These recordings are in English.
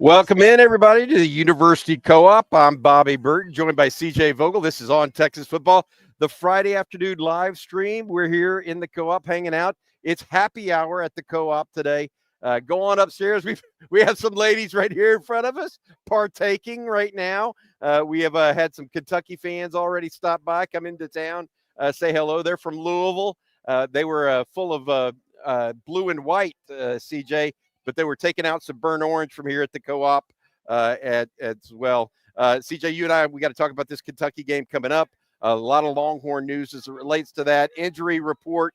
Welcome in, everybody, to the University Co-op. I'm Bobby Burton, joined by CJ Vogel. This is On Texas Football, the Friday afternoon live stream. We're here in the Co-op hanging out. It's happy hour at the Co-op today. Go on upstairs. We have some ladies right here in front of us partaking right now. We have had some Kentucky fans already stop by, come into town, say hello. They're from Louisville. They were full of blue and white, CJ, but they were taking out some burnt orange from here at the Co-op as well. CJ, you and I, we got to talk about this Kentucky game coming up. A lot of Longhorn news as it relates to that. Injury report,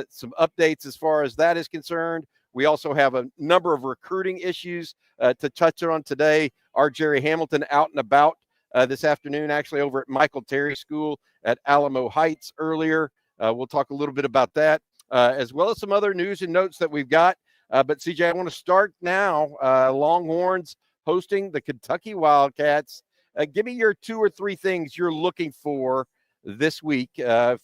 some updates as far as that is concerned. We also have a number of recruiting issues to touch on today. Our Jerry Hamilton out and about this afternoon, actually over at Michael Terry School at Alamo Heights earlier. We'll talk a little bit about that, as well as some other news and notes that we've got. But, CJ, I want to start now. Longhorns hosting the Kentucky Wildcats. Give me your two or three things you're looking for this week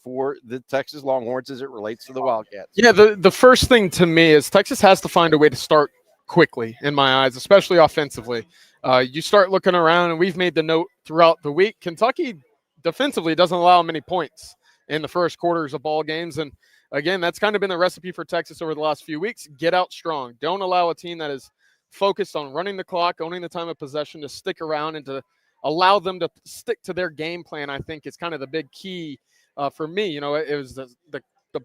for the Texas Longhorns as it relates to the Wildcats. Yeah, the first thing to me is Texas has to find a way to start quickly, in my eyes, especially offensively. You start looking around, and we've made the note throughout the week. Kentucky defensively doesn't allow many points in the first quarters of ball games, and again, that's kind of been the recipe for Texas over the last few weeks. Get out strong. Don't allow a team that is focused on running the clock, owning the time of possession, to stick around and to allow them to stick to their game plan. I think is kind of the big key for me. You know, it was the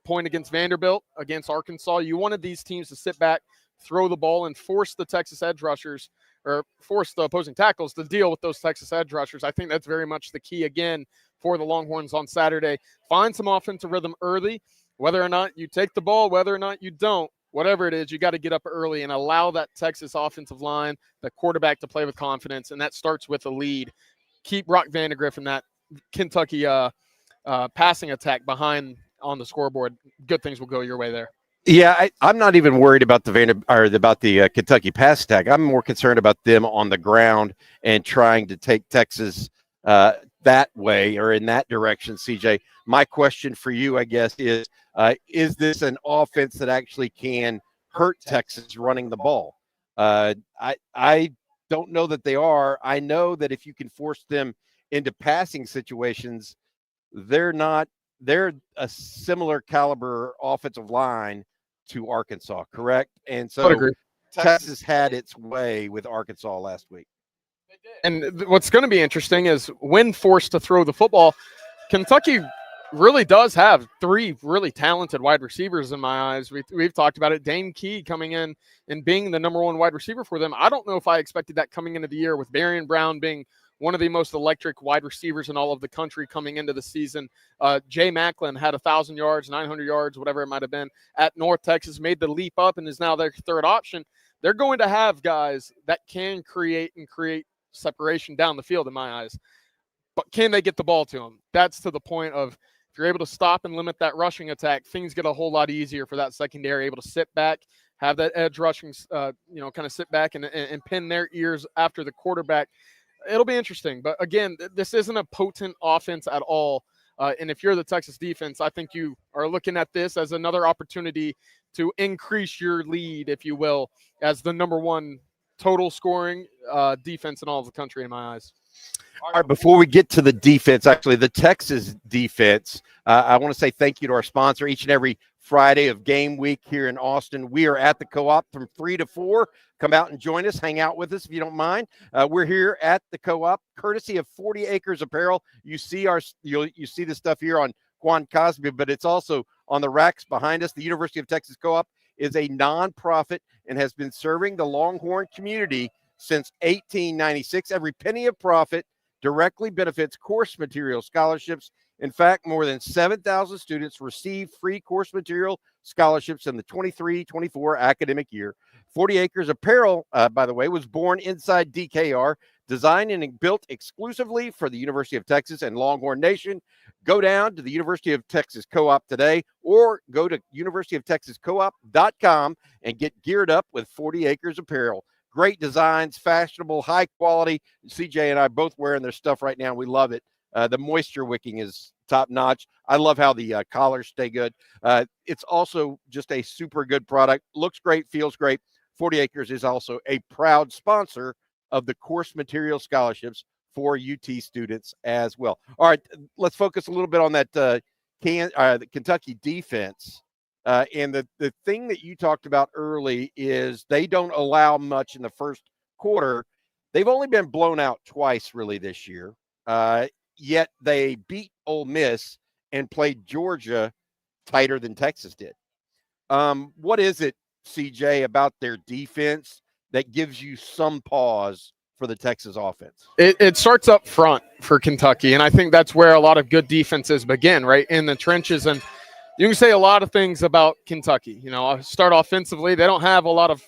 point against Vanderbilt, against Arkansas. You wanted these teams to sit back, throw the ball, and force the Texas edge rushers or force the opposing tackles to deal with those Texas edge rushers. I think that's very much the key, again, for the Longhorns on Saturday. Find some offensive rhythm early. Whether or not you take the ball, whether or not you don't, whatever it is, you got to get up early and allow that Texas offensive line, the quarterback, to play with confidence, and that starts with a lead. Keep Brock Vandagriff and that Kentucky passing attack behind on the scoreboard. Good things will go your way there. Yeah, I'm not even worried about the Kentucky pass attack. I'm more concerned about them on the ground and trying to take Texas that way or in that direction, CJ. My question for you, I guess, is this an offense that actually can hurt Texas running the ball? I don't know that they are. I know that if you can force them into passing situations, they're a similar caliber offensive line to Arkansas, correct? And so Texas had its way with Arkansas last week. And what's going to be interesting is when forced to throw the football, Kentucky really does have three really talented wide receivers in my eyes. We've talked about it. Dane Key coming in and being the number one wide receiver for them. I don't know if I expected that coming into the year, with Barian Brown being one of the most electric wide receivers in all of the country coming into the season. Jay Macklin had 1,000 yards, 900 yards, whatever it might have been, at North Texas, made the leap up and is now their third option. They're going to have guys that can create separation down the field in my eyes. But can they get the ball to them? That's to the point of, if you're able to stop and limit that rushing attack, things get a whole lot easier for that secondary, able to sit back, have that edge rushing, kind of sit back and pin their ears after the quarterback. It'll be interesting. But again, this isn't a potent offense at all. And if you're the Texas defense, I think you are looking at this as another opportunity to increase your lead, if you will, as the number one total scoring defense in all of the country in my eyes. All right, before we get to the defense, actually the Texas defense, I want to say thank you to our sponsor. Each and every Friday of game week here in Austin, we are at the Co-op from 3 to 4. Come out and join us. Hang out with us if you don't mind. We're here at the Co-op, courtesy of 40 Acres Apparel. You see you see the stuff here on Quan Cosby, but it's also on the racks behind us. The University of Texas Co-op is a nonprofit and has been serving the Longhorn community since 1896. Every penny of profit directly benefits course material scholarships. In fact, more than 7,000 students received free course material scholarships in the 23-24 academic year. 40 Acres Apparel, by the way, was born inside DKR, designed and built exclusively for the University of Texas and Longhorn Nation. Go down to the University of Texas Co-op today, or go to universityoftexascoop.com and get geared up with 40 Acres Apparel. Great designs, fashionable, high quality. CJ and I both wearing their stuff right now. We love it. The moisture wicking is top notch. I love how the collars stay good. It's also just a super good product. Looks great, feels great. 40 Acres is also a proud sponsor of the course material scholarships for UT students as well. All right, let's focus a little bit on that the Kentucky defense. And the thing that you talked about early is they don't allow much in the first quarter. They've only been blown out twice really this year, yet they beat Ole Miss and played Georgia tighter than Texas did. What is it, CJ, about their defense that gives you some pause for the Texas offense? It starts up front for Kentucky, and I think that's where a lot of good defenses begin, right, in the trenches. And you can say a lot of things about Kentucky. You know, start offensively. They don't have a lot of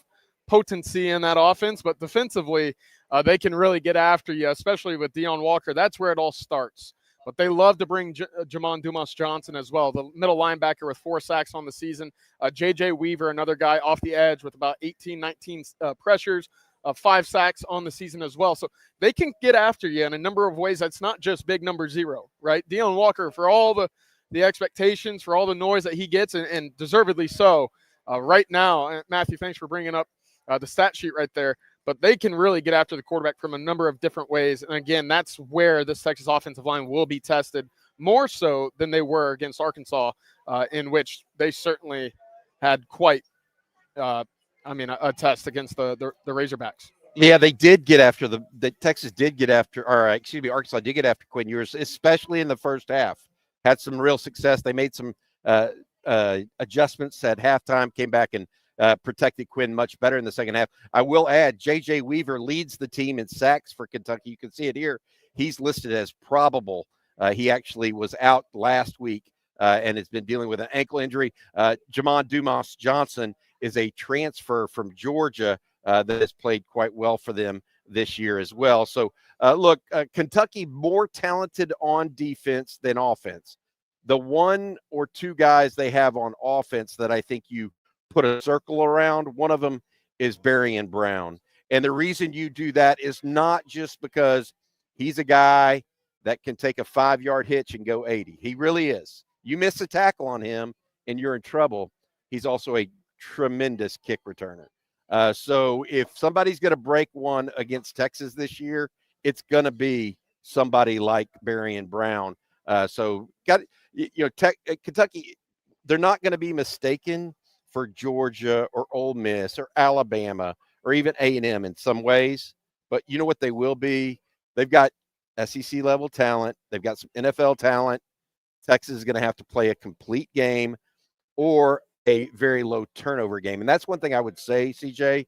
potency in that offense, but defensively, they can really get after you, especially with Deion Walker. That's where it all starts. But they love to bring Jamon Dumas-Johnson as well, the middle linebacker with 4 sacks on the season. J.J. Weaver, another guy off the edge with about 18, 19 pressures, 5 sacks on the season as well. So they can get after you in a number of ways. That's not just big number 0, right? Deion Walker, for all the expectations, for all the noise that he gets, and deservedly so, right now, Matthew, thanks for bringing up the stat sheet right there. But they can really get after the quarterback from a number of different ways. And again, that's where this Texas offensive line will be tested more so than they were against Arkansas, in which they certainly had quite, a test against the Razorbacks. Yeah, they did get after the Texas did get after, Arkansas did get after Quinn Ewers, especially in the first half. Had some real success. They made some adjustments at halftime, came back and protected Quinn much better in the second half. I will add, J.J. Weaver leads the team in sacks for Kentucky. You can see it here. He's listed as probable. He actually was out last week and has been dealing with an ankle injury. Jamon Dumas-Johnson is a transfer from Georgia that has played quite well for them this year as well. So, look, Kentucky more talented on defense than offense. The 1 or 2 guys they have on offense that I think you put a circle around, one of them is Barian Brown. And the reason you do that is not just because he's a guy that can take a 5-yard hitch and go 80. He really is. You miss a tackle on him and you're in trouble. He's also a tremendous kick returner. So if somebody's going to break one against Texas this year, it's going to be somebody like Barian Brown. Kentucky, they're not going to be mistaken for Georgia or Ole Miss or Alabama or even A&M in some ways. But you know what they will be? They've got SEC level talent. They've got some NFL talent. Texas is going to have to play a complete game or a very low turnover game. And that's one thing I would say, CJ.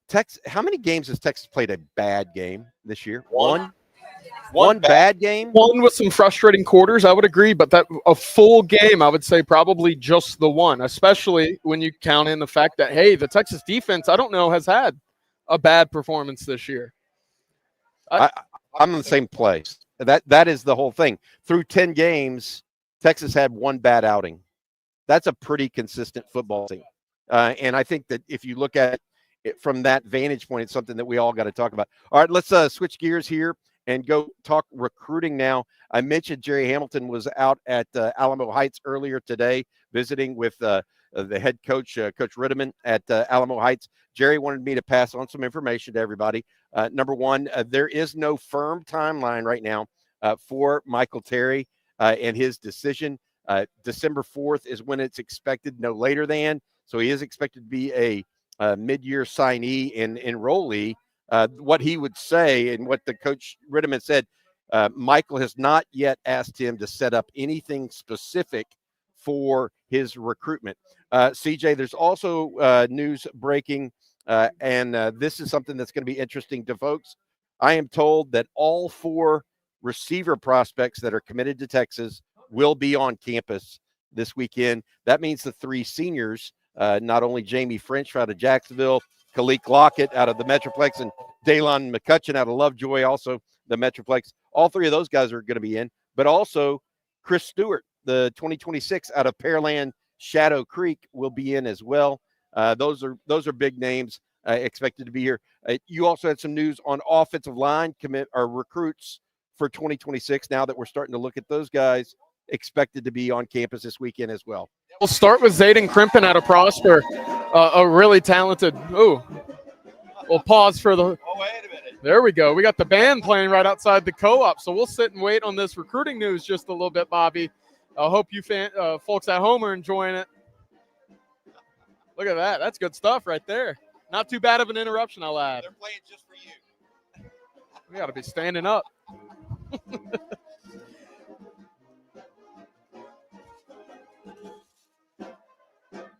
Texas, how many games has Texas played a bad game this year? One bad game? One with some frustrating quarters, I would agree, but that a full game, I would say probably just the one, especially when you count in the fact that, hey, the Texas defense, I don't know, has had a bad performance this year. I'm in the same place. That is the whole thing. Through 10 games, Texas had one bad outing. That's a pretty consistent football team. And I think that if you look at it from that vantage point, it's something that we all got to talk about. All right, let's switch gears here and go talk recruiting now. I mentioned Jerry Hamilton was out at Alamo Heights earlier today, visiting with the head coach, Coach Ritteman at Alamo Heights. Jerry wanted me to pass on some information to everybody. Number one, there is no firm timeline right now for Michael Terry and his decision. December 4th is when it's expected, no later than. So he is expected to be a mid-year signee and enrollee. What he would say and what the coach Ritteman said, Michael has not yet asked him to set up anything specific for his recruitment. CJ, there's also news breaking, and this is something that's going to be interesting to folks. I am told that all 4 receiver prospects that are committed to Texas will be on campus this weekend. That means the 3 seniors, not only Jamie French out of Jacksonville, Kalik Lockett out of the Metroplex, and Daylon McCutcheon out of Lovejoy, also the Metroplex. All 3 of those guys are going to be in, but also Chris Stewart, the 2026 out of Pearland Shadow Creek, will be in as well. Those are big names expected to be here. You also had some news on offensive line recruits for 2026. Now that we're starting to look at those guys, expected to be on campus this weekend as well. We'll start with Zayden Crimpen out of Prosper, a really talented. Ooh, we'll pause for the. Oh, wait a minute. There we go. We got the band playing right outside the co-op, so we'll sit and wait on this recruiting news just a little bit, Bobby. I hope you folks at home are enjoying it. Look at that. That's good stuff right there. Not too bad of an interruption, I'll add. They're playing just for you. We got to be standing up. I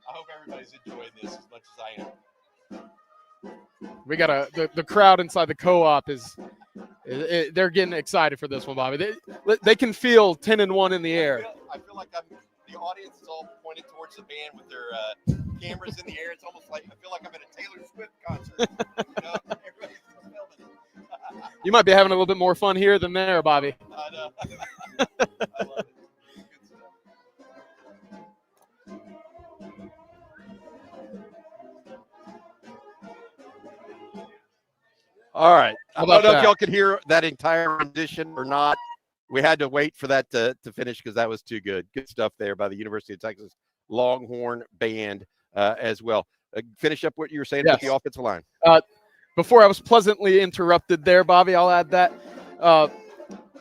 hope everybody's enjoying this as much as I am. We got the crowd inside the co-op they're getting excited for this one, Bobby. They can feel 10-1 in the air. I feel like the audience is all pointed towards the band with their cameras in the air. It's almost like I feel like I'm at a Taylor Swift concert. Everybody's filming. You might be having a little bit more fun here than there, Bobby. I know. I love it. Good stuff. All right. I don't know if y'all could hear that entire rendition or not. We had to wait for that to finish because that was too good. Good stuff there by the University of Texas Longhorn Band as well. Finish up what you were saying about the offensive line. Before I was pleasantly interrupted there, Bobby, I'll add that. Go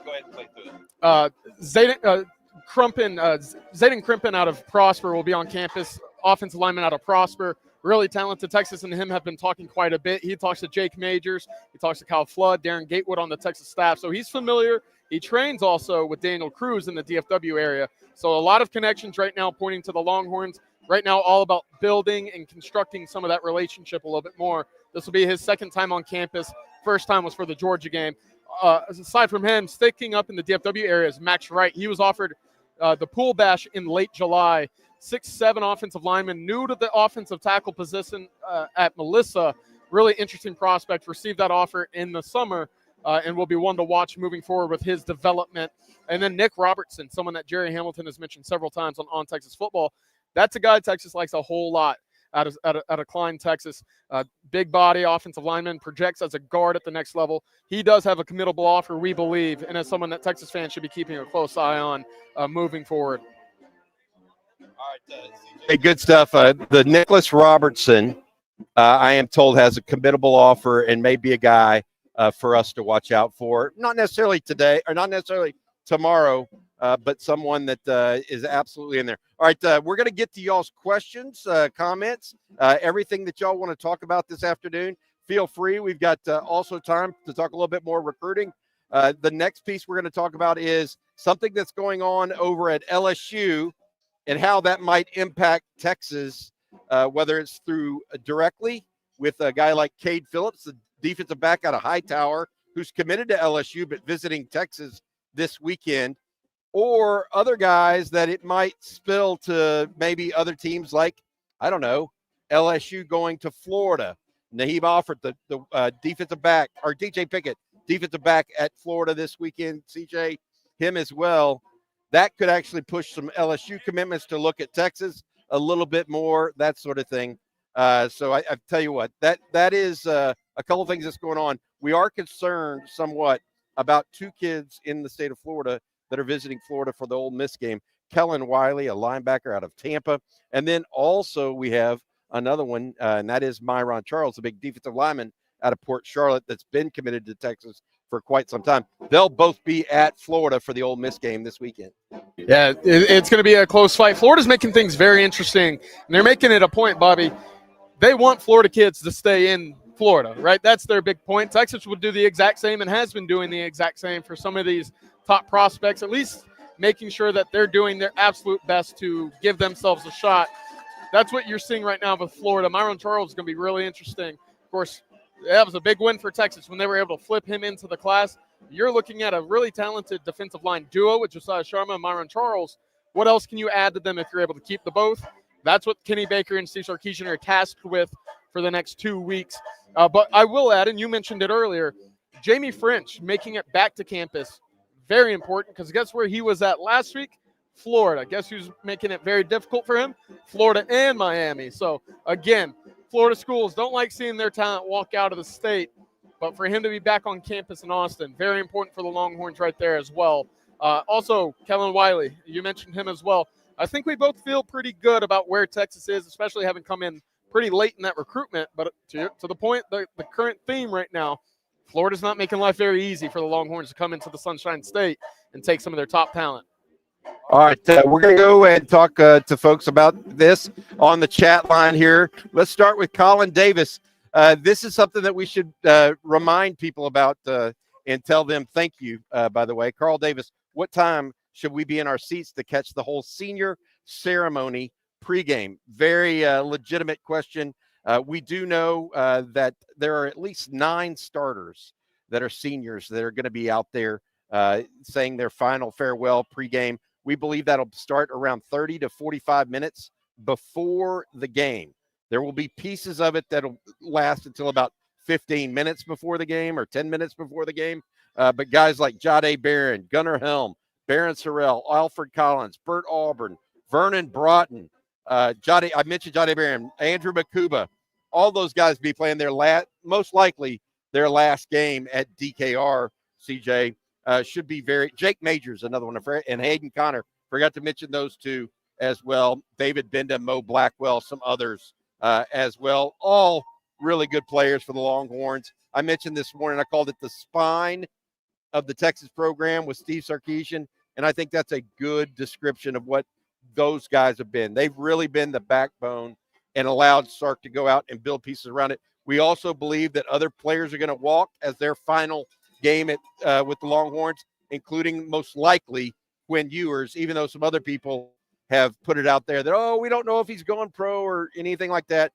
ahead and play through it. Zayden Crimpen out of Prosper will be on campus. Offensive lineman out of Prosper. Really talented. Texas and him have been talking quite a bit. He talks to Jake Majors. He talks to Kyle Flood, Darren Gatewood on the Texas staff. So he's familiar. He trains also with Daniel Cruz in the DFW area. So a lot of connections right now pointing to the Longhorns. Right now all about building and constructing some of that relationship a little bit more. This will be his second time on campus. First time was for the Georgia game. Aside from him, sticking up in the DFW area is Max Wright. He was offered the pool bash in late July. 6'7" offensive lineman, new to the offensive tackle position at Melissa. Really interesting prospect. Received that offer in the summer and will be one to watch moving forward with his development. And then Nick Robertson, someone that Jerry Hamilton has mentioned several times on Texas Football. That's a guy Texas likes a whole lot out of Klein, Texas. Big body offensive lineman, projects as a guard at the next level. He does have a committable offer, we believe, and as someone that Texas fans should be keeping a close eye on moving forward. All right, hey, good stuff. The Nicholas Robertson, I am told, has a committable offer and may be a guy for us to watch out for. Not necessarily today or not necessarily tomorrow, but someone that is absolutely in there. All right, we're going to get to y'all's questions, comments, everything that y'all want to talk about this afternoon. Feel free. We've got also time to talk a little bit more recruiting. The next piece we're going to talk about is something that's going on over at LSU and how that might impact Texas, whether it's through directly with a guy like Cade Phillips, the defensive back out of Hightower, who's committed to LSU but visiting Texas this weekend, or other guys that it might spill to maybe other teams like, I don't know, LSU going to Florida. Naheem offered the defensive back, or DJ Pickett, defensive back at Florida this weekend, CJ, him as well. That could actually push some LSU commitments to look at Texas a little bit more, that sort of thing. So I tell you what, that is a couple of things that's going on. We are concerned somewhat about two kids in the state of Florida that are visiting Florida for the Ole Miss game. Kellen Wiley, a linebacker out of Tampa. And then also we have another one, and that is Myron Charles, a big defensive lineman out of Port Charlotte that's been committed to Texas for quite some time. They'll both be at Florida for the Ole Miss game this weekend. Yeah, it's going to be a close fight. Florida's making things very interesting, and they're making it a point, Bobby. They want Florida kids to stay in Florida, right? That's their big point. Texas would do the exact same and has been doing the exact same for some of these top prospects, at least making sure that they're doing their absolute best to give themselves a shot. That's what you're seeing right now with Florida. Myron Charles is going to be really interesting. Of course, that was a big win for Texas when they were able to flip him into the class. You're looking at a really talented defensive line duo with Josiah Sharma and Myron Charles. What else can you add to them if you're able to keep the both? That's what Kenny Baker and Steve Sarkisian are tasked with for the next 2 weeks. But I will add, and you mentioned it earlier, Jamie French making it back to campus. Very important, because guess where he was at last week? Florida. Guess who's making it very difficult for him? Florida and Miami. So, again, Florida schools don't like seeing their talent walk out of the state, but for him to be back on campus in Austin, very important for the Longhorns right there as well. Also, Kellen Wiley, you mentioned him as well. I think we both feel pretty good about where Texas is, especially having come in pretty late in that recruitment. But to the point, the current theme right now, Florida's not making life very easy for the Longhorns to come into the Sunshine State and take some of their top talent. All right, we're going to go and talk to folks about this on the chat line here. Let's start with Colin Davis. This is something that we should remind people about and tell them thank you, by the way. Carl Davis, what time should we be in our seats to catch the whole senior ceremony pregame? Very legitimate question. We do know that there are at least 9 starters that are seniors that are going to be out there saying their final farewell pregame. We believe that'll start around 30 to 45 minutes before the game. There will be pieces of it that'll last until about 15 minutes before the game or 10 minutes before the game. But guys like Jade Barron, Gunnar Helm, Barron Sorrell, Alfred Collins, Bert Auburn, Vernon Broughton, I mentioned Jade Barron, Andrew Makuba, all those guys be playing their most likely their last game at DKR, CJ. Should be Jake Majors, another one, and Hayden Connor. Forgot to mention those two as well. David Benda, Mo Blackwell, some others as well. All really good players for the Longhorns. I mentioned this morning, I called it the spine of the Texas program with Steve Sarkisian, and I think that's a good description of what those guys have been. They've really been the backbone and allowed Sark to go out and build pieces around it. We also believe that other players are going to walk as their final game with the Longhorns, including most likely Quinn Ewers, even though some other people have put it out there that, we don't know if he's going pro or anything like that.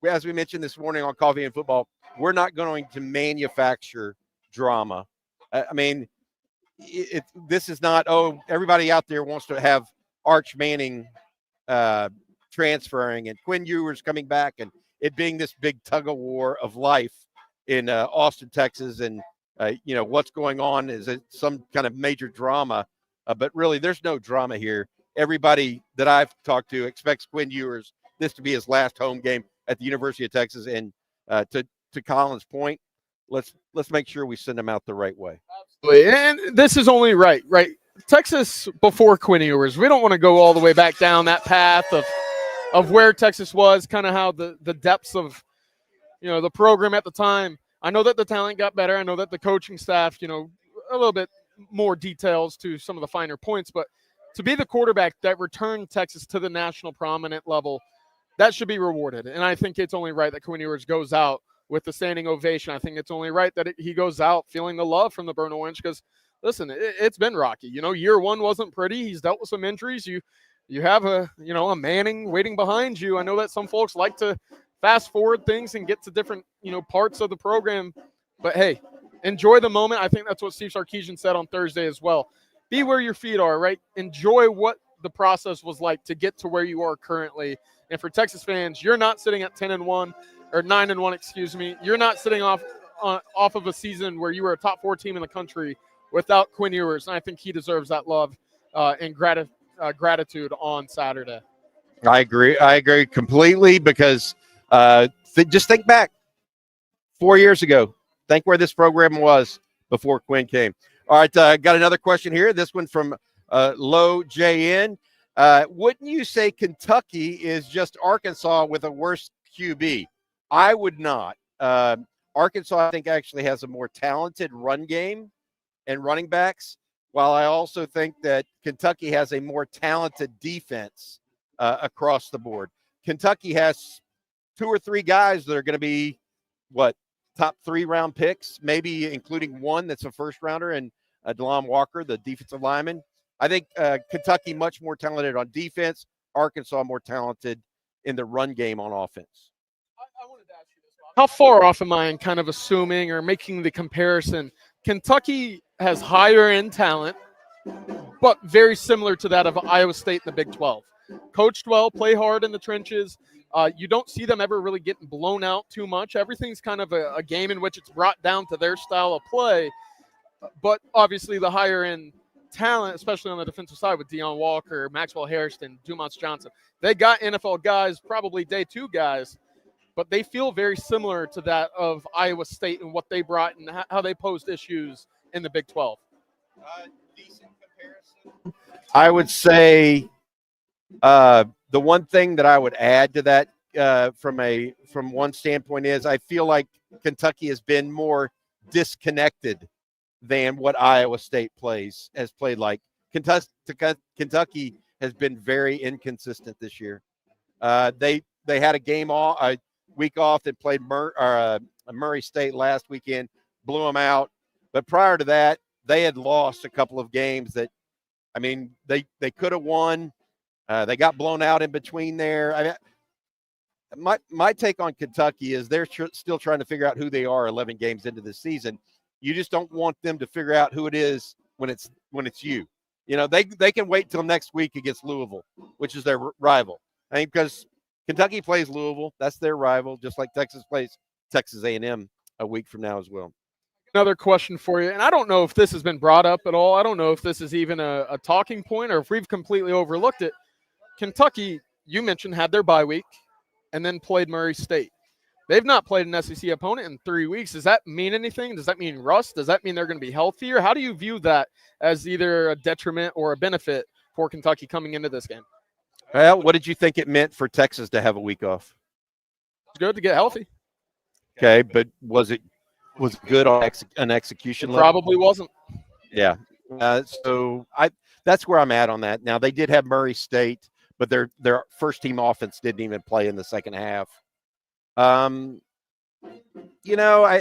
As we mentioned this morning on Coffee and Football, we're not going to manufacture drama. I mean, this is not, everybody out there wants to have Arch Manning transferring and Quinn Ewers coming back and it being this big tug of war of life in Austin, Texas, and what's going on? Is it some kind of major drama? But really, there's no drama here. Everybody that I've talked to expects Quinn Ewers this to be his last home game at the University of Texas. And to Colin's point, let's make sure we send him out the right way. Absolutely. And this is only right? Texas before Quinn Ewers. We don't want to go all the way back down that path of where Texas was, kind of how the depths of the program at the time. I know that the talent got better. I know that the coaching staff, a little bit more details to some of the finer points. But to be the quarterback that returned Texas to the national prominent level, that should be rewarded. And I think it's only right that Quinn Ewers goes out with the standing ovation. I think it's only right that he goes out feeling the love from the Burn Orange because, listen, it's been rocky. Year one wasn't pretty. He's dealt with some injuries. You have a Manning waiting behind you. I know that some folks like to fast forward things and get to different, parts of the program. But, hey, enjoy the moment. I think that's what Steve Sarkisian said on Thursday as well. Be where your feet are, right? Enjoy what the process was like to get to where you are currently. And for Texas fans, you're not sitting at 10-1 or 9-1, excuse me. You're not sitting off of a season where you were a top 4 team in the country without Quinn Ewers. And I think he deserves that love and gratitude on Saturday. I agree completely because just think back 4 years ago. Think where this program was before Quinn came. All right, got another question here. This one from Low JN. Wouldn't you say Kentucky is just Arkansas with a worse QB? I would not. Arkansas, I think, actually has a more talented run game and running backs, while I also think that Kentucky has a more talented defense across the board. Kentucky has 2 or 3 guys that are going to be, top 3 round picks, maybe including one that's a first rounder, and DeLon Walker, the defensive lineman. I think Kentucky much more talented on defense. Arkansas more talented in the run game on offense. I wanted to ask you this. How far off am I in kind of assuming or making the comparison? Kentucky has higher end talent, but very similar to that of Iowa State in the Big 12. Coached well, play hard in the trenches. You don't see them ever really getting blown out too much. Everything's kind of a game in which it's brought down to their style of play. But obviously the higher end talent, especially on the defensive side with Deion Walker, Maxwell Hairston, Dumas Johnson, they got NFL guys, probably day 2 guys, but they feel very similar to that of Iowa State and what they brought and how they posed issues in the Big 12. Decent comparison. I would say The one thing that I would add to that from one standpoint is I feel like Kentucky has been more disconnected than what Iowa State has played like. Kentucky has been very inconsistent this year. They had a week off that played Murray State last weekend, blew them out. But prior to that, they had lost a couple of games that, I mean, they could have won. They got blown out in between there. I mean, my take on Kentucky is they're still trying to figure out who they are 11 games into the season. You just don't want them to figure out who it is when it's you. You know, they can wait till next week against Louisville, which is their rival. I mean, because Kentucky plays Louisville, that's their rival, just like Texas plays Texas A&M a week from now as well. Another question for you, and I don't know if this has been brought up at all. I don't know if this is even a talking point or if we've completely overlooked it. Kentucky, you mentioned, had their bye week and then played Murray State. They've not played an SEC opponent in 3 weeks. Does that mean anything? Does that mean rust? Does that mean they're going to be healthier? How do you view that as either a detriment or a benefit for Kentucky coming into this game? Well, what did you think it meant for Texas to have a week off? It's good to get healthy. Okay, but was it good on an execution level? Probably wasn't. Yeah. So that's where I'm at on that. Now, they did have Murray State, but their first-team offense didn't even play in the second half. You know,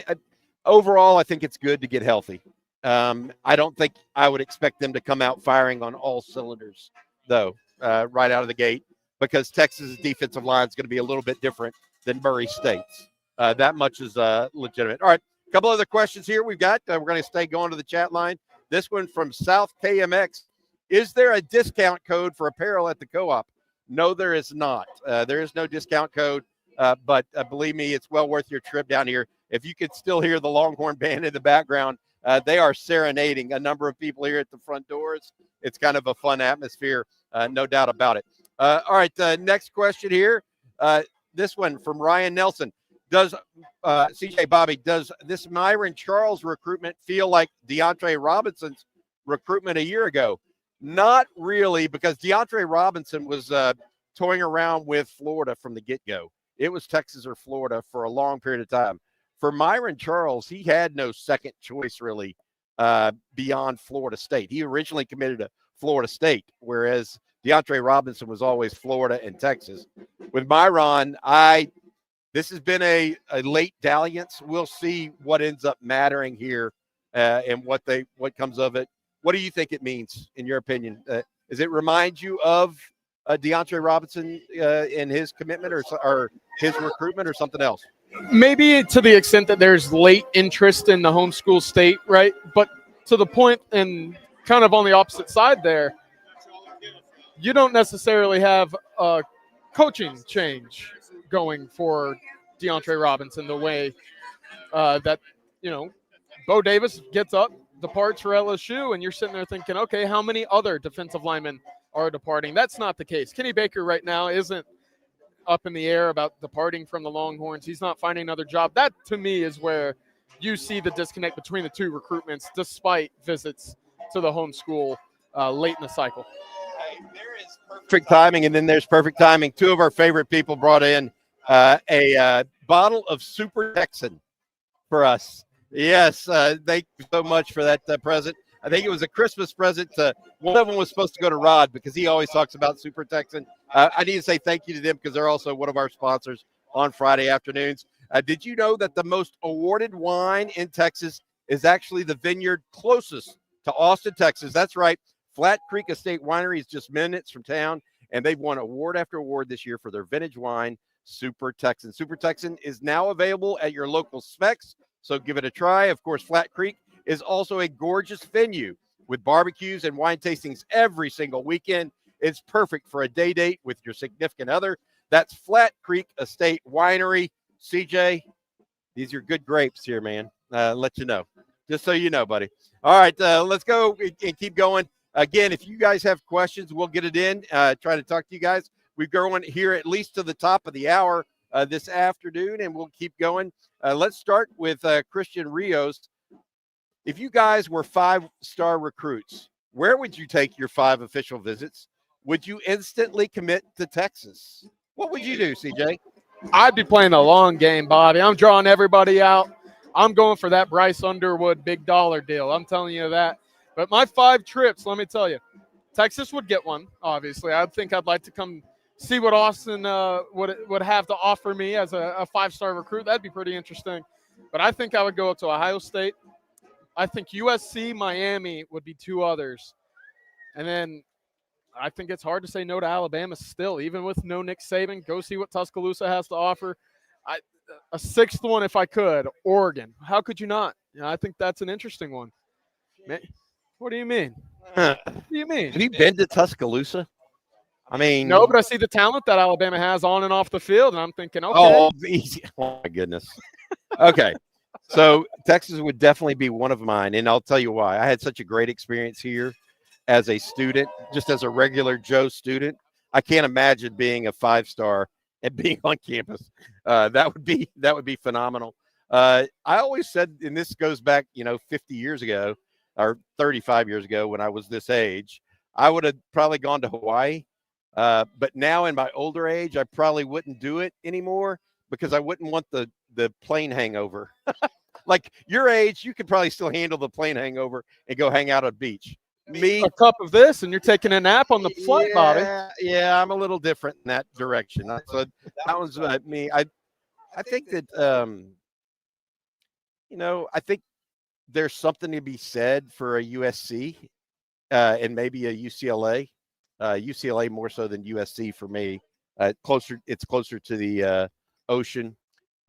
overall, I think it's good to get healthy. I don't think I would expect them to come out firing on all cylinders, though, right out of the gate, because Texas's defensive line is going to be a little bit different than Murray State's. That much is legitimate. All right, a couple other questions here we've got. We're going to stay going to the chat line. This one from South KMX. Is there a discount code for apparel at the co-op? No, there is not. There is no discount code. But believe me, it's well worth your trip down here. If you could still hear the Longhorn band in the background, they are serenading a number of people here at the front doors. It's kind of a fun atmosphere, no doubt about it. All right, next question here. This one from Ryan Nelson. Does CJ Bobby, does this Myron Charles recruitment feel like DeAndre Robinson's recruitment a year ago? Not really, because DeAndre Robinson was toying around with Florida from the get-go. It was Texas or Florida for a long period of time. For Myron Charles, he had no second choice really beyond Florida State. He originally committed to Florida State, whereas DeAndre Robinson was always Florida and Texas. With Myron, this has been a late dalliance. We'll see what ends up mattering here and what comes of it. What do you think it means, in your opinion? Does it remind you of DeAndre Robinson in his commitment or his recruitment or something else? Maybe to the extent that there's late interest in the homeschool state, right? But to the point, and kind of on the opposite side there, you don't necessarily have a coaching change going for DeAndre Robinson the way that, Bo Davis gets up, departs for LSU, and you're sitting there thinking, okay, how many other defensive linemen are departing? That's not the case. Kenny Baker right now isn't up in the air about departing from the Longhorns. He's not finding another job. That, to me, is where you see the disconnect between the two recruitments, despite visits to the homeschool late in the cycle. There is perfect timing, and then there's perfect timing. Two of our favorite people brought in a bottle of Super Texan for us. Yes, thank you so much for that present. I think it was a Christmas present. One of them was supposed to go to Rod because he always talks about Super Texan. I need to say thank you to them because they're also one of our sponsors on Friday afternoons. Did you know that the most awarded wine in Texas is actually the vineyard closest to Austin, Texas? That's right. Flat Creek Estate Winery is just minutes from town, and they've won award after award this year for their vintage wine, Super Texan. Super Texan is now available at your local Specs, so give it a try. Of course, Flat Creek is also a gorgeous venue with barbecues and wine tastings every single weekend. It's perfect for a day date with your significant other. That's Flat Creek Estate Winery. CJ, these are good grapes here, man. Let you know. Just so you know, buddy. All right, let's go and keep going. Again, if you guys have questions, we'll get it in. Try to talk to you guys. We're going here at least to the top of the hour this afternoon, and we'll keep going. Let's start with Christian Rios. If you guys were 5-star recruits, where would you take your 5 official visits? would you instantly commit to Texas? What would you do, CJ? I'd be playing a long game, Bobby. I'm drawing everybody out. I'm going for that Bryce Underwood big dollar deal. I'm telling you that. But my 5 trips, let me tell you, Texas would get one, obviously. I think I'd like to come see what Austin would have to offer me as a 5-star recruit. That'd be pretty interesting. But I think I would go up to Ohio State. I think USC, Miami would be 2 others. And then I think it's hard to say no to Alabama still, even with no Nick Saban. Go see what Tuscaloosa has to offer. A 6th one, if I could, Oregon. How could you not? I think that's an interesting one. What do you mean? What do you mean? Have you been to Tuscaloosa? I mean, no, but I see the talent that Alabama has on and off the field, and I'm thinking, okay. Oh, easy. Oh my goodness. Okay. So Texas would definitely be one of mine, and I'll tell you why. I had such a great experience here as a student, just as a regular Joe student. I can't imagine being a 5-star and being on campus. That would be phenomenal. I always said, and this goes back, 50 years ago or 35 years ago when I was this age, I would have probably gone to Hawaii. But now in my older age, I probably wouldn't do it anymore because I wouldn't want the plane hangover. Like your age, you could probably still handle the plane hangover and go hang out on the beach. Me, a cup of this, and you're taking a nap on the flight, Bobby. Yeah, I'm a little different in that direction. So that was me. I think that I think there's something to be said for a USC and maybe a UCLA. UCLA more so than USC for me. It's closer to the ocean.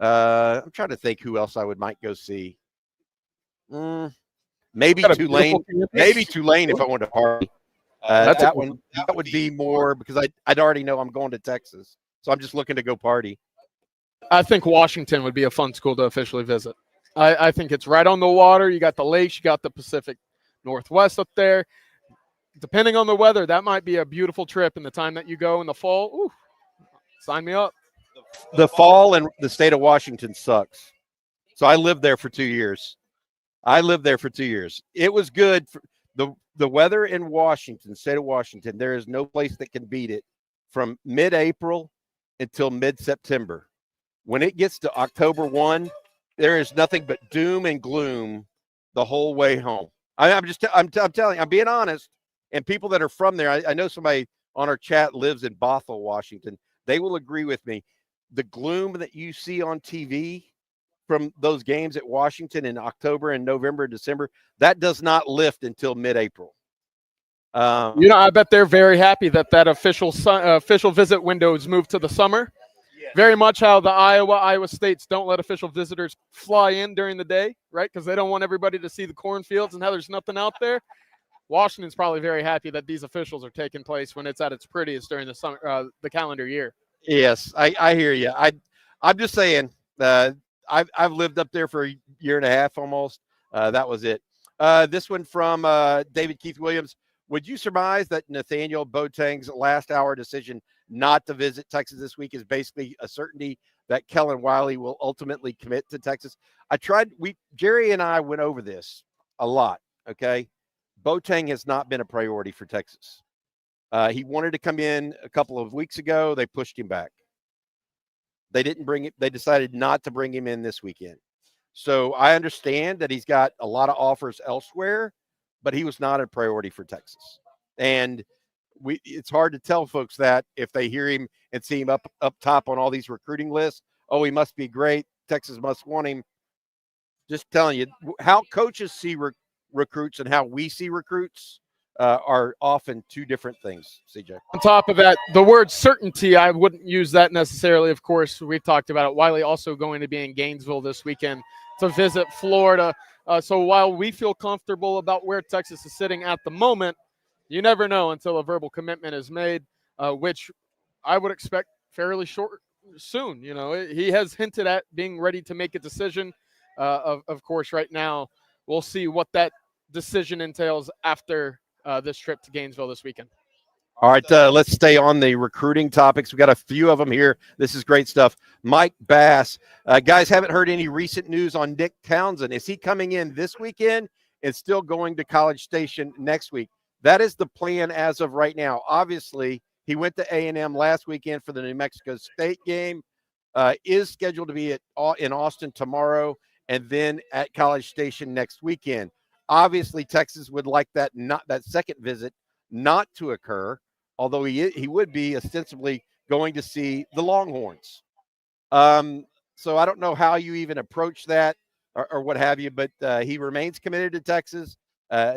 I'm trying to think who else I might go see. Maybe Tulane. Maybe Tulane if I wanted to party. That would be more because I'd already know I'm going to Texas, so I'm just looking to go party. I think Washington would be a fun school to officially visit. I think it's right on the water. You got the lakes, you got the Pacific Northwest up there. Depending on the weather, that might be a beautiful trip. In the time that you go in the fall, ooh, sign me up. The fall in the state of Washington sucks. So I lived there for 2 years. It was good. For the weather in Washington, state of Washington, there is no place that can beat it from mid-April until mid-September. When it gets to October 1, there is nothing but doom and gloom the whole way home. I'm telling you, I'm being honest. And people that are from there, I know somebody on our chat lives in Bothell, Washington. They will agree with me. The gloom that you see on TV from those games at Washington in October and November and December, that does not lift until mid-April. I bet they're very happy that official visit window is moved to the summer. Yes. Very much how the Iowa States don't let official visitors fly in during the day, right? Because they don't want everybody to see the cornfields and how there's nothing out there. Washington's probably very happy that these officials are taking place when it's at its prettiest during the summer, the calendar year. Yes, I hear you. I'm just saying. I've lived up there for a year and a half almost. That was it. This one from David Keith Williams. Would you surmise that Nathaniel Boateng's last hour decision not to visit Texas this week is basically a certainty that Kellen Wiley will ultimately commit to Texas? Jerry and I went over this a lot. Okay. Boateng has not been a priority for Texas. He wanted to come in a couple of weeks ago. They pushed him back. They didn't bring it. They decided not to bring him in this weekend. So I understand that he's got a lot of offers elsewhere, but he was not a priority for Texas. And it's hard to tell folks that if they hear him and see him up top on all these recruiting lists. Oh, he must be great. Texas must want him. Just telling you how coaches see recruits and how we see recruits are often two different things, CJ. On top of that, the word certainty, I wouldn't use that necessarily. Of course, we've talked about it. Wiley also going to be in Gainesville this weekend to visit Florida. So while we feel comfortable about where Texas is sitting at the moment, you never know until a verbal commitment is made, which I would expect fairly soon. He has hinted at being ready to make a decision. Of course, right now, we'll see what that decision entails after this trip to Gainesville this weekend. All right, let's stay on the recruiting topics. We got a few of them here. This is great stuff. Mike Bass. Guys, haven't heard any recent news on Nick Townsend. Is he coming in this weekend and still going to College Station next week? That is the plan as of right now. Obviously, he went to A&M last weekend for the New Mexico State game, is scheduled to be in Austin tomorrow, and then at College Station next weekend. Obviously, Texas would like that second visit not to occur, although he would be ostensibly going to see the Longhorns. So I don't know how you even approach that or what have you, but he remains committed to Texas.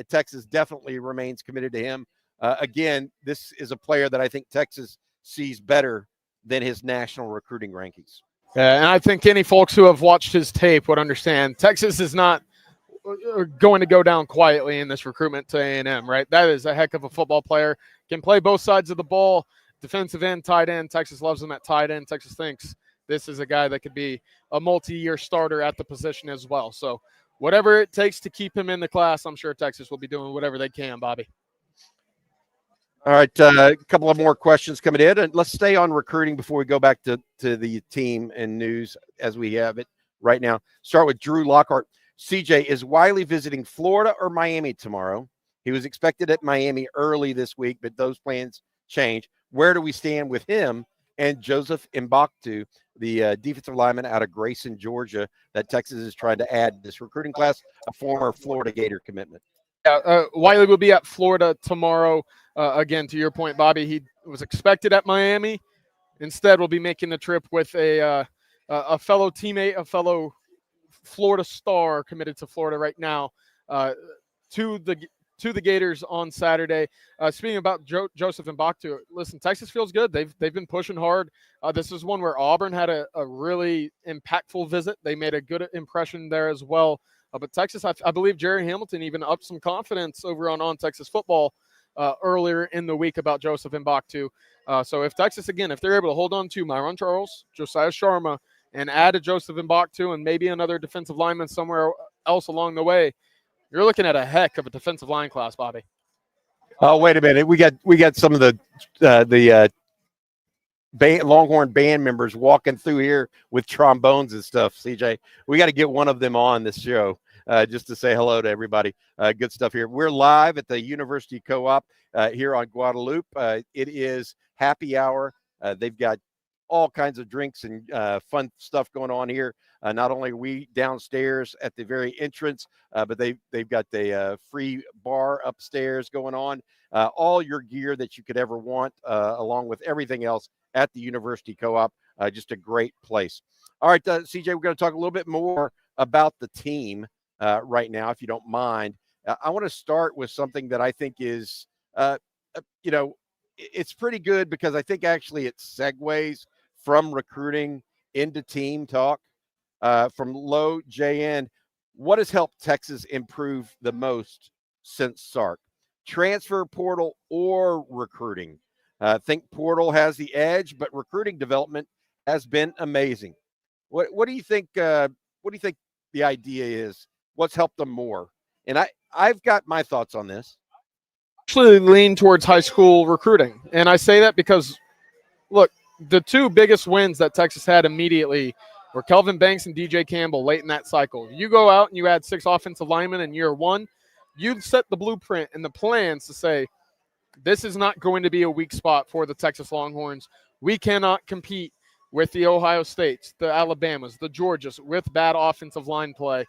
Texas definitely remains committed to him. Again, this is a player that I think Texas sees better than his national recruiting rankings. And I think any folks who have watched his tape would understand Texas is not going to go down quietly in this recruitment to A&M, right? That is a heck of a football player. Can play both sides of the ball, defensive end, tight end. Texas loves him at tight end. Texas thinks this is a guy that could be a multi-year starter at the position as well. So whatever it takes to keep him in the class, I'm sure Texas will be doing whatever they can, Bobby. All right, a couple of more questions coming in, and let's stay on recruiting before we go back to the team and news as we have it right now. Start with Drew Lockhart. CJ, is Wiley visiting Florida or Miami tomorrow? He was expected at Miami early this week, but those plans changed. Where do we stand with him and Joseph Mbaktu, the defensive lineman out of Grayson, Georgia, that Texas is trying to add this recruiting class, a former Florida Gator commitment? Wiley will be at Florida tomorrow. Again, to your point, Bobby, he was expected at Miami. Instead, we'll be making the trip with a fellow teammate, a fellow Florida star committed to Florida right now, to the Gators on Saturday. Speaking about Joseph Mbaktu, listen, Texas feels good. They've been pushing hard. This is one where Auburn had a really impactful visit. They made a good impression there as well. But Texas, I believe Jerry Hamilton even upped some confidence over on Texas football earlier in the week about Joseph Mbaktu. So if Texas, again, if they're able to hold on to Myron Charles, Josiah Sharma, and add a Joseph Mbaktu and maybe another defensive lineman somewhere else along the way, you're looking at a heck of a defensive line class, Bobby. Oh, wait a minute. We got some of the Longhorn band members walking through here with trombones and stuff, CJ. We got to get one of them on this show just to say hello to everybody. Good stuff here. We're live at the University Co-op here on Guadalupe. It is happy hour. They've got all kinds of drinks and fun stuff going on here. Not only are we downstairs at the very entrance, but they've got the free bar upstairs going on. All your gear that you could ever want, along with everything else at the University Co-op. Just a great place. All right, CJ, we're going to talk a little bit more about the team right now, if you don't mind. I want to start with something that I think is, it's pretty good because I think actually it segues from recruiting into team talk. From Low JN, what has helped Texas improve the most since Sark? Transfer portal or recruiting? Think portal has the edge, but recruiting development has been amazing. What do you think? What do you think the idea is? What's helped them more? And I've got my thoughts on this. Actually, lean towards high school recruiting, and I say that because, look, the two biggest wins that Texas had immediately were Kelvin Banks and DJ Campbell late in that cycle. You go out and you add 6 offensive linemen in year one, you set the blueprint and the plans to say, this is not going to be a weak spot for the Texas Longhorns. We cannot compete with the Ohio States, the Alabamas, the Georgias with bad offensive line play.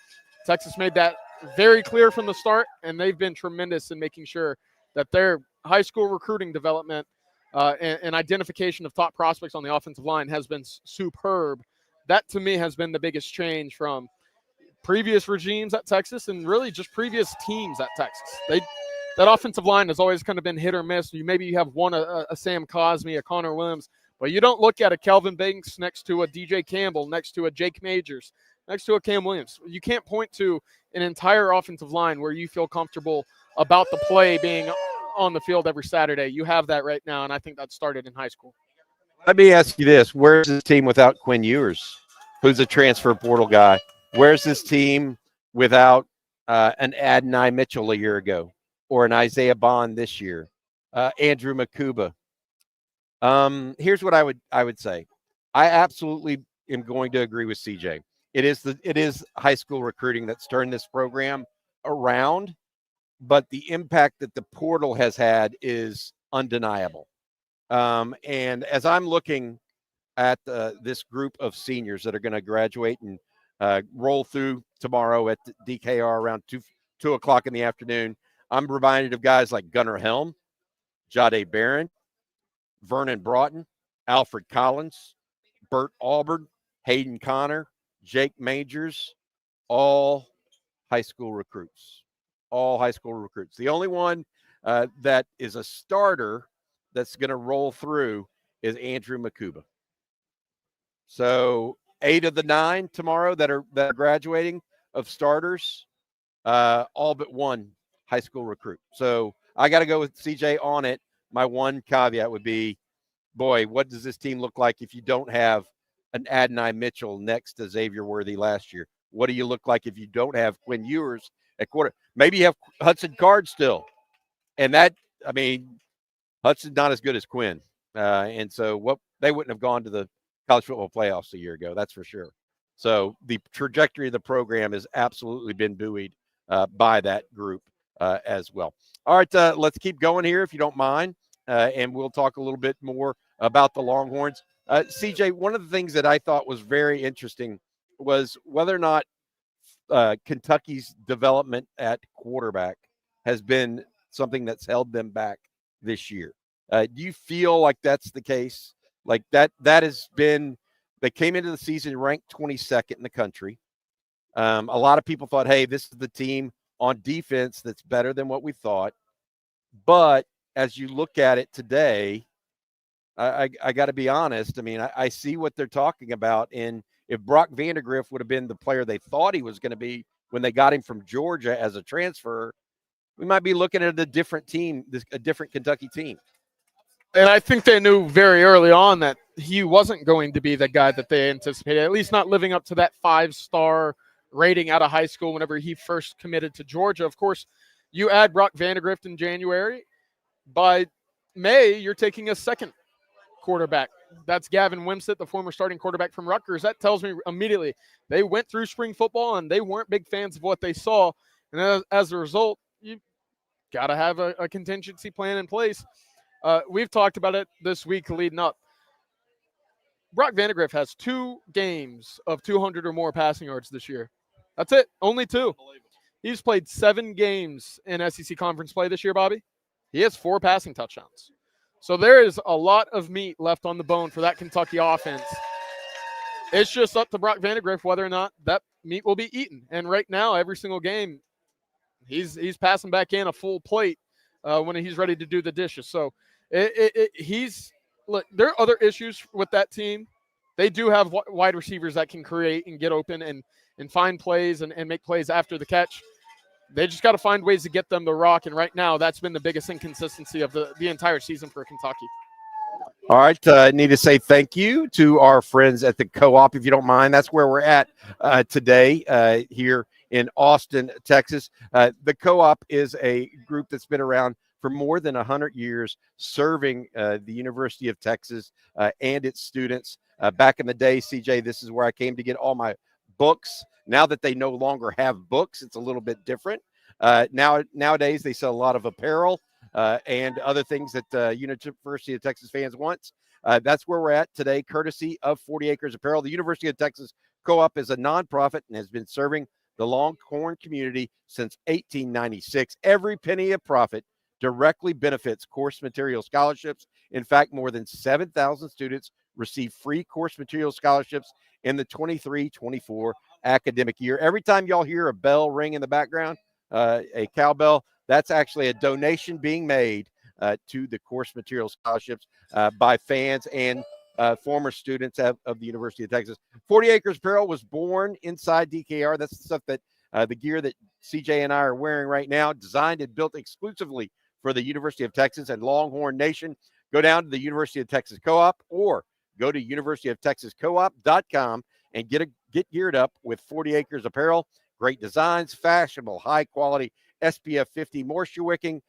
Texas made that very clear from the start, and they've been tremendous in making sure that their high school recruiting development and identification of top prospects on the offensive line has been superb. That, to me, has been the biggest change from previous regimes at Texas and really just previous teams at Texas. That offensive line has always kind of been hit or miss. Maybe you have one, a Sam Cosme, a Connor Williams, but you don't look at a Kelvin Banks next to a DJ Campbell, next to a Jake Majors, next to a Cam Williams. You can't point to an entire offensive line where you feel comfortable about the play being on the field every Saturday. You have that right now, and I think that started in high school. Let me ask you this. Where's this team without Quinn Ewers, who's a transfer portal guy? Where's this team without an Adonai Mitchell a year ago or an Isaiah Bond this year, Andrew Makuba? Here's what I would say. I absolutely am going to agree with CJ. It is high school recruiting that's turned this program around. but the impact that the portal has had is undeniable. And as I'm looking at this group of seniors that are going to graduate and roll through tomorrow at DKR around 2 o'clock in the afternoon, I'm reminded of guys like Gunnar Helm, Jade Barron, Vernon Broughton, Alfred Collins, Bert Auburn, Hayden Connor, Jake Majors, all high school recruits. All high school recruits. The only one that is a starter that's going to roll through is Andrew Makuba. So 8 of the 9 tomorrow that are graduating of starters, all but one high school recruit. So I got to go with CJ on it. My one caveat would be, boy, what does this team look like if you don't have an Adonai Mitchell next to Xavier Worthy last year? What do you look like if you don't have Quinn Ewers at quarter? Maybe you have Hudson Card still. And that, I mean, Hudson's not as good as Quinn. And so they wouldn't have gone to the college football playoffs a year ago, that's for sure. So the trajectory of the program has absolutely been buoyed by that group as well. All right, let's keep going here if you don't mind. And we'll talk a little bit more about the Longhorns. CJ, one of the things that I thought was very interesting was whether or not Kentucky's development at quarterback has been something that's held them back this year. Do you feel like that's the case? Like that has been, they came into the season ranked 22nd in the country. A lot of people thought, hey, this is the team on defense that's better than what we thought. But as you look at it today, I got to be honest. I mean, I see what they're talking about. And if Brock Vandegrift would have been the player they thought he was going to be when they got him from Georgia as a transfer, we might be looking at a different team, a different Kentucky team. And I think they knew very early on that he wasn't going to be the guy that they anticipated, at least not living up to that 5-star rating out of high school whenever he first committed to Georgia. Of course, you add Brock Vandegrift in January. By May, you're taking a second quarterback. That's Gavin Wimsatt, the former starting quarterback from Rutgers. That tells me immediately they went through spring football and they weren't big fans of what they saw. And as a result, you got to have a contingency plan in place. We've talked about it this week leading up. Brock Vandegrift has 2 games of 200 or more passing yards this year. That's it. Only 2. He's played 7 games in SEC conference play this year, Bobby. He has 4 passing touchdowns. So there is a lot of meat left on the bone for that Kentucky offense. It's just up to Brock Vandegrift whether or not that meat will be eaten. And right now, every single game, he's passing back in a full plate when he's ready to do the dishes. So look, there are other issues with that team. They do have wide receivers that can create and get open and find plays and make plays after the catch. They just got to find ways to get them the rock. And right now, that's been the biggest inconsistency of the entire season for Kentucky. All right. I need to say thank you to our friends at the Co-op, if you don't mind. That's where we're at today here in Austin, Texas. The Co-op is a group that's been around for more than 100 years, serving the University of Texas and its students. Back in the day, CJ, this is where I came to get all my books. Now that they no longer have books, it's a little bit different. Nowadays, they sell a lot of apparel and other things that University of Texas fans want. That's where we're at today, courtesy of 40 Acres Apparel. The University of Texas Co-op is a nonprofit and has been serving the Longhorn community since 1896. Every penny of profit directly benefits course material scholarships. In fact, more than 7,000 students receive free course material scholarships in the 23-24 academic year. Every time y'all hear a bell ring in the background, a cowbell, that's actually a donation being made to the course material scholarships by fans and former students of the University of Texas. 40 Acres Apparel was born inside DKR. That's the stuff that the gear that CJ and I are wearing right now, designed and built exclusively for the University of Texas and Longhorn Nation. Go down to the University of Texas Co-op or go to universityoftexascoop.com and get geared up with 40 Acres Apparel. Great designs, fashionable, high quality, SPF 50 moisture wicking.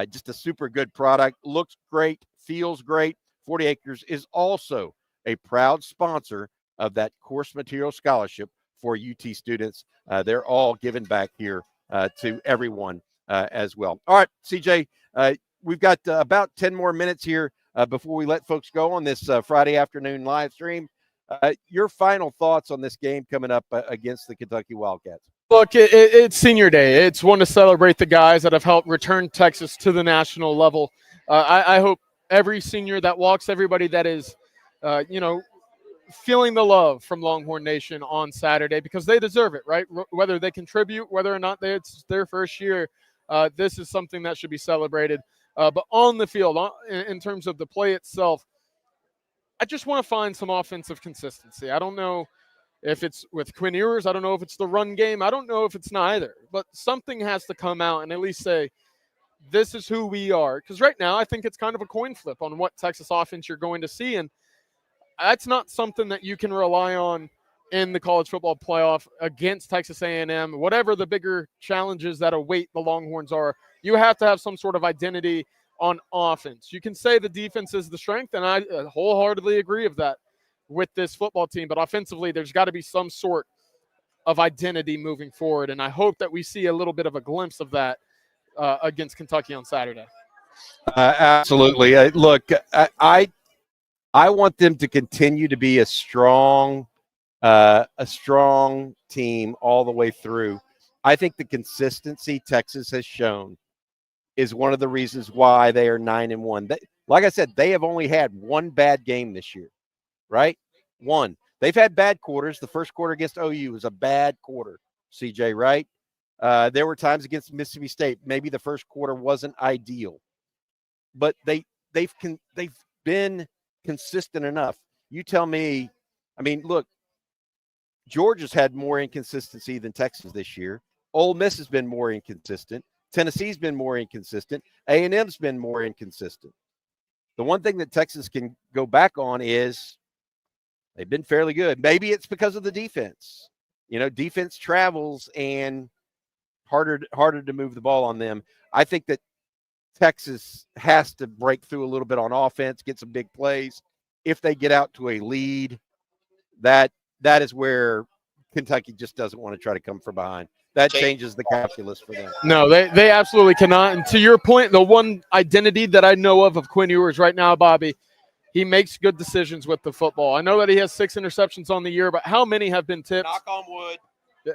Just a super good product. Looks great, feels great. 40 Acres is also a proud sponsor of that course material scholarship for UT students. They're all given back here to everyone as well. All right, CJ, we've got about 10 more minutes here before we let folks go on this Friday afternoon live stream. Your final thoughts on this game coming up against the Kentucky Wildcats? Look, it's senior day. It's one to celebrate the guys that have helped return Texas to the national level. I hope every senior that walks, everybody that is, feeling the love from Longhorn Nation on Saturday, because they deserve it, right? Whether they contribute, whether or not it's their first year, this is something that should be celebrated. But on the field, in terms of the play itself, I just want to find some offensive consistency. I don't know if it's with Quinn Ewers. I don't know if it's the run game. I don't know if it's neither. But something has to come out and at least say, this is who we are. Because right now, I think it's kind of a coin flip on what Texas offense you're going to see. And that's not something that you can rely on in the college football playoff against Texas A&M. Whatever the bigger challenges that await the Longhorns are, you have to have some sort of identity on offense. You can say the defense is the strength, and I wholeheartedly agree with that with this football team. But offensively, there's got to be some sort of identity moving forward, and I hope that we see a little bit of a glimpse of that against Kentucky on Saturday. Absolutely. Look, I want them to continue to be a strong team all the way through. I think the consistency Texas has shown is one of the reasons why they are 9-1. Like I said, they have only had one bad game this year, right? One. They've had bad quarters. The first quarter against OU was a bad quarter, CJ, right? There were times against Mississippi State. Maybe the first quarter wasn't ideal, but they've been consistent enough. You tell me. I mean, look, Georgia's had more inconsistency than Texas this year. Ole Miss has been more inconsistent. Tennessee's been more inconsistent. A&M's been more inconsistent. The one thing that Texas can go back on is they've been fairly good. Maybe it's because of the defense. Defense travels and harder to move the ball on them. I think that Texas has to break through a little bit on offense, get some big plays. If they get out to a lead, that is where Kentucky just doesn't want to try to come from behind. That changes the calculus for them. No, they absolutely cannot. And to your point, the one identity that I know of Quinn Ewers right now, Bobby, he makes good decisions with the football. I know that he has 6 interceptions on the year, but how many have been tipped? Knock on wood. All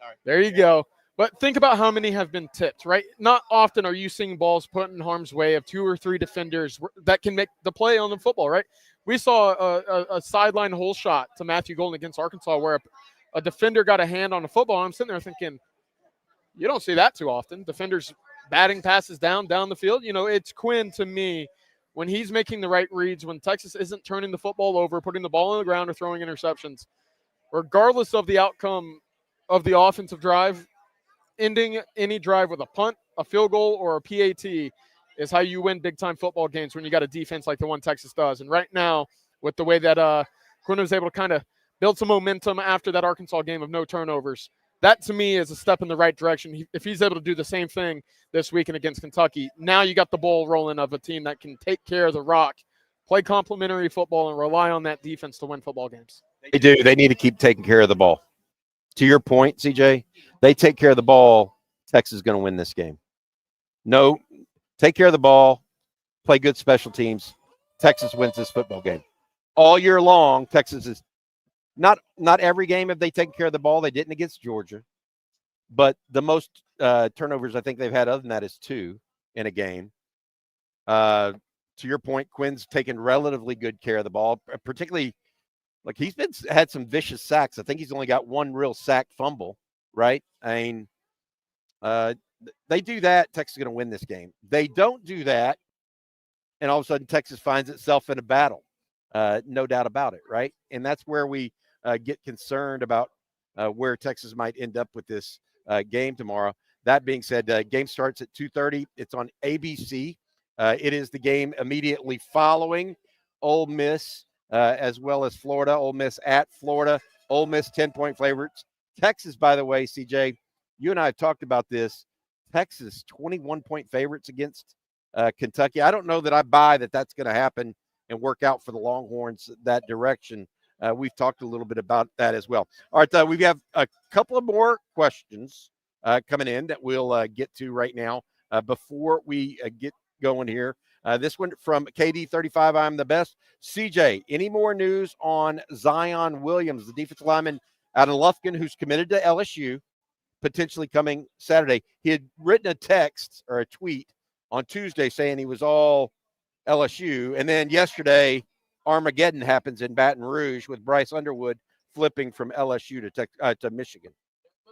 right. There you go. But think about how many have been tipped, right? Not often are you seeing balls put in harm's way of 2 or 3 defenders that can make the play on the football, right? We saw a sideline hole shot to Matthew Golden against Arkansas where a defender got a hand on the football. I'm sitting there thinking, you don't see that too often. Defenders batting passes down the field. It's Quinn to me when he's making the right reads, when Texas isn't turning the football over, putting the ball on the ground or throwing interceptions, regardless of the outcome of the offensive drive, ending any drive with a punt, a field goal, or a PAT is how you win big-time football games when you got a defense like the one Texas does. And right now, with the way that Quinn was able to kind of build some momentum after that Arkansas game of no turnovers, that to me is a step in the right direction. If he's able to do the same thing this weekend against Kentucky, now you got the ball rolling of a team that can take care of the rock, play complementary football, and rely on that defense to win football games. They do. They need to keep taking care of the ball. To your point, CJ, they take care of the ball, Texas is going to win this game. No, take care of the ball, play good special teams, Texas wins this football game. All year long, Texas is not every game have they taken care of the ball. They didn't against Georgia. But the most turnovers I think they've had other than that is 2 in a game. To your point, Quinn's taken relatively good care of the ball, particularly like he's had some vicious sacks. I think he's only got 1 real sack fumble, right? I mean, they do that, Texas is going to win this game. They don't do that, and all of a sudden Texas finds itself in a battle. No doubt about it, right? And that's where we get concerned about where Texas might end up with this game tomorrow. That being said, game starts at 2:30. It's on ABC. It is the game immediately following Ole Miss as well as Florida. Ole Miss at Florida. Ole Miss 10-point favorites. Texas, by the way, CJ, you and I have talked about this. Texas 21-point favorites against Kentucky. I don't know that I buy that that's going to happen and work out for the Longhorns that direction. We've talked a little bit about that as well. All right, we have a couple of more questions coming in that we'll get to right now before we get going here. This one from KD35, I'm the best. CJ, any more news on Zion Williams, the defensive lineman out of Lufkin, who's committed to LSU, potentially coming Saturday? He had written a text or a tweet on Tuesday saying he was all LSU. And then yesterday, Armageddon happens in Baton Rouge with Bryce Underwood flipping from LSU to Michigan.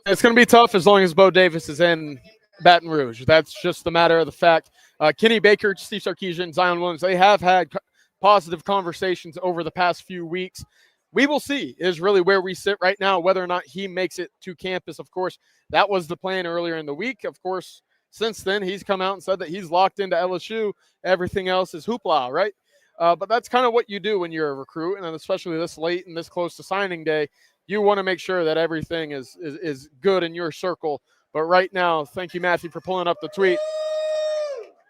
It's going to be tough as long as Bo Davis is in Baton Rouge. That's just the matter of the fact. Kenny Baker, Steve Sarkisian, Zion Williams, they have had positive conversations over the past few weeks. We will see is really where we sit right now, whether or not he makes it to campus. Of course, that was the plan earlier in the week. Of course, since then, he's come out and said that he's locked into LSU. Everything else is hoopla, right? But that's kind of what you do when you're a recruit, and especially this late and this close to signing day, you want to make sure that everything is good in your circle. But right now, thank you, Matthew, for pulling up the tweet.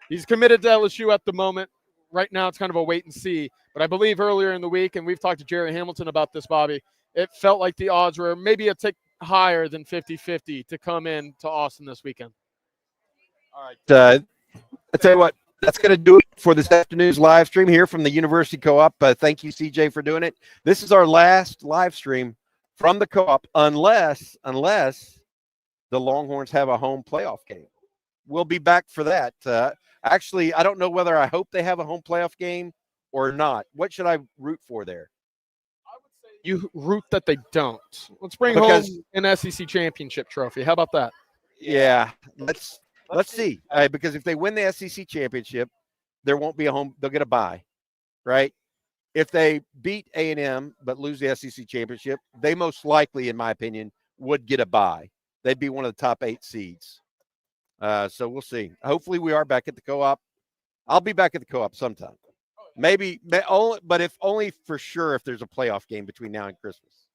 He's committed to LSU at the moment. Right now, it's kind of a wait and see. But I believe earlier in the week, and we've talked to Jerry Hamilton about this, Bobby, it felt like the odds were maybe a tick higher than 50-50 to come in to Austin this weekend. All right. I'll tell you what, that's going to do it for this afternoon's live stream here from the University Co-op. Thank you, CJ, for doing it. This is our last live stream from the Co-op, unless the Longhorns have a home playoff game. We'll be back for that. Actually, I don't know whether I hope they have a home playoff game or not. What should I root for there? I would say you root that they don't. Let's bring home an SEC championship trophy. How about that? Yeah, let's see. Because if they win the SEC championship, there won't be a home. They'll get a bye, right? If they beat A&M but lose the SEC championship, they most likely, in my opinion, would get a bye. They'd be one of the top 8 seeds. So we'll see. Hopefully we are back at the Co-op. I'll be back at the Co-op sometime. Maybe, but if only for sure if there's a playoff game between now and Christmas.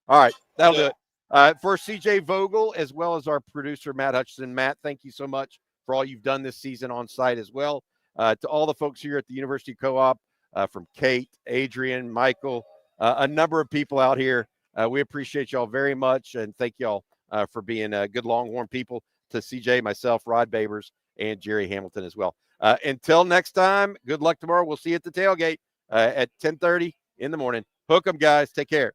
All right, that'll do it. For CJ Vogel, as well as our producer, Matt Hutchison. Matt, thank you so much for all you've done this season on site as well. To all the folks here at the University Co-op, from Kate, Adrian, Michael, a number of people out here. We appreciate y'all very much, and thank y'all for being good Longhorn people. To CJ, myself, Rod Babers, and Jerry Hamilton as well. Until next time, good luck tomorrow. We'll see you at the tailgate at 10:30 in the morning. Hook 'em, guys. Take care.